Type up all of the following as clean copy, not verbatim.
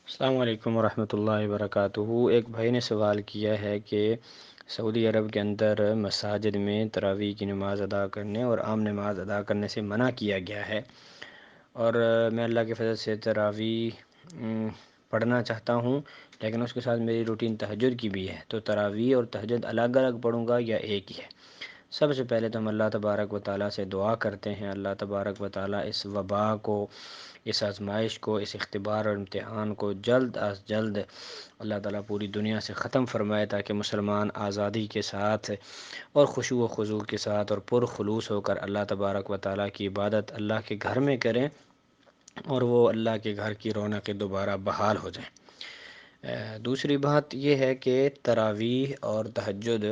السلام علیکم ورحمۃ اللہ وبرکاتہ۔ ایک بھائی نے سوال کیا ہے کہ سعودی عرب کے اندر مساجد میں تراویح کی نماز ادا کرنے اور عام نماز ادا کرنے سے منع کیا گیا ہے، اور میں اللہ کے فضل سے تراویح پڑھنا چاہتا ہوں، لیکن اس کے ساتھ میری روٹین تہجد کی بھی ہے، تو تراویح اور تہجد الگ الگ پڑھوں گا یا ایک ہی ہے؟ سب سے پہلے تو ہم اللہ تبارک و تعالیٰ سے دعا کرتے ہیں، اللہ تبارک و تعالیٰ اس وبا کو، اس آزمائش کو، اس اختبار اور امتحان کو جلد از جلد اللہ تعالیٰ پوری دنیا سے ختم فرمائے، تاکہ مسلمان آزادی کے ساتھ اور خشوع و خضوع کے ساتھ اور پرخلوص ہو کر اللہ تبارک و تعالیٰ کی عبادت اللہ کے گھر میں کریں، اور وہ اللہ کے گھر کی رونقیں دوبارہ بحال ہو جائیں۔ دوسری بات یہ ہے کہ تراویح اور تہجد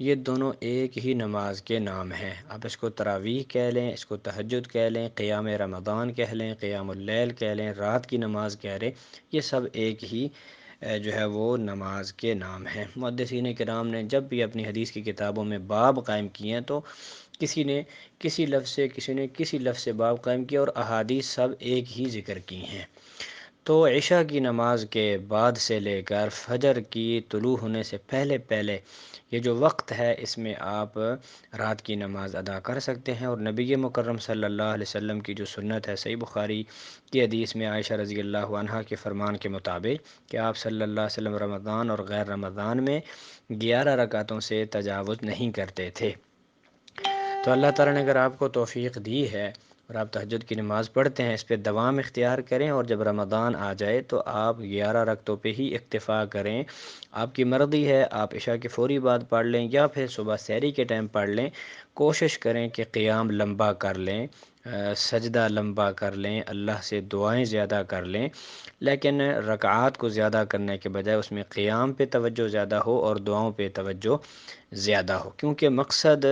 یہ دونوں ایک ہی نماز کے نام ہیں۔ آپ اس کو تراویح کہہ لیں، اس کو تہجد کہہ لیں، قیام رمضان کہہ لیں، قیام اللیل کہہ لیں، رات کی نماز کہہ لیں، یہ سب ایک ہی جو ہے وہ نماز کے نام ہیں۔ محدثین کرام نے جب بھی اپنی حدیث کی کتابوں میں باب قائم کیے ہیں، تو کسی نے کسی لفظ سے، کسی نے کسی لفظ سے باب قائم کیا، اور احادیث سب ایک ہی ذکر کی ہیں۔ تو عشاء کی نماز کے بعد سے لے کر فجر کی طلوع ہونے سے پہلے پہلے یہ جو وقت ہے، اس میں آپ رات کی نماز ادا کر سکتے ہیں، اور نبی مکرم صلی اللہ علیہ وسلم کی جو سنت ہے، صحیح بخاری کی حدیث میں عائشہ رضی اللہ عنہا کے فرمان کے مطابق کہ آپ صلی اللہ علیہ وسلم رمضان اور غیر رمضان میں 11 رکعتوں سے تجاوز نہیں کرتے تھے۔ تو اللہ تعالیٰ نے اگر آپ کو توفیق دی ہے اور آپ تہجد کی نماز پڑھتے ہیں، اس پہ دوام اختیار کریں، اور جب رمضان آ جائے تو آپ 11 رکعتوں پہ ہی اکتفا کریں۔ آپ کی مرضی ہے، آپ عشاء کے فوری بعد پڑھ لیں یا پھر صبح سحری کے ٹائم پڑھ لیں۔ کوشش کریں کہ قیام لمبا کر لیں، سجدہ لمبا کر لیں، اللہ سے دعائیں زیادہ کر لیں، لیکن رکعات کو زیادہ کرنے کے بجائے اس میں قیام پہ توجہ زیادہ ہو اور دعاؤں پہ توجہ زیادہ ہو، کیونکہ مقصد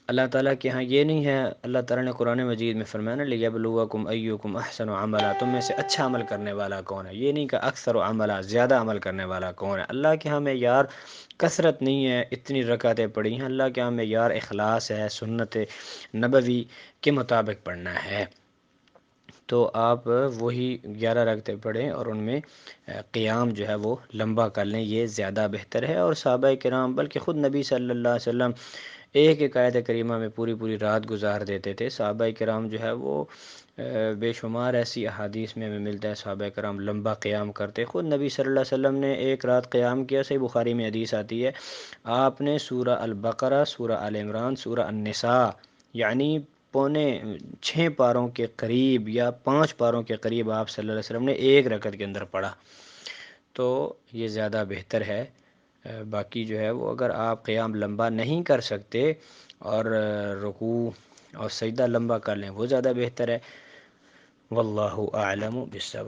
اللہ تعالیٰ کے ہاں یہ نہیں ہے۔ اللہ تعالیٰ نے قرآن مجید میں فرمایا نا، لِيَبْلُوَكُمْ أَيُّكُمْ أَحْسَنُ عَمَلًا، تم میں سے اچھا عمل کرنے والا کون ہے، یہ نہیں کہ اکثر عملہ، زیادہ عمل کرنے والا کون ہے۔ اللہ کے ہاں معیار کثرت نہیں ہے، اتنی رکعتیں پڑھی ہیں، اللہ کے ہاں معیار اخلاص ہے، سنت نبوی کے مطابق پڑھنا ہے۔ تو آپ وہی 11 رکعتیں پڑھیں اور ان میں قیام جو ہے وہ لمبا کر لیں، یہ زیادہ بہتر ہے۔ اور صحابہ کرام بلکہ خود نبی صلی اللہ علیہ وسلم ایک ایک آیت کریمہ میں پوری پوری رات گزار دیتے تھے۔ صحابہ کرام جو ہے وہ بے شمار ایسی احادیث میں ہمیں ملتا ہے صحابہ کرام لمبا قیام کرتے۔ خود نبی صلی اللہ علیہ وسلم نے ایک رات قیام کیا، صحیح بخاری میں حدیث آتی ہے، آپ نے سورہ البقرہ، سورہ آل عمران، سورہ النساء، یعنی پونے 6 پاروں کے قریب یا 5 پاروں کے قریب آپ صلی اللہ علیہ وسلم نے ایک رکعت کے اندر پڑھا، تو یہ زیادہ بہتر ہے۔ باقی جو ہے وہ اگر آپ قیام لمبا نہیں کر سکتے اور رکوع اور سجدہ لمبا کر لیں، وہ زیادہ بہتر ہے۔ واللہ اعلم بالصواب۔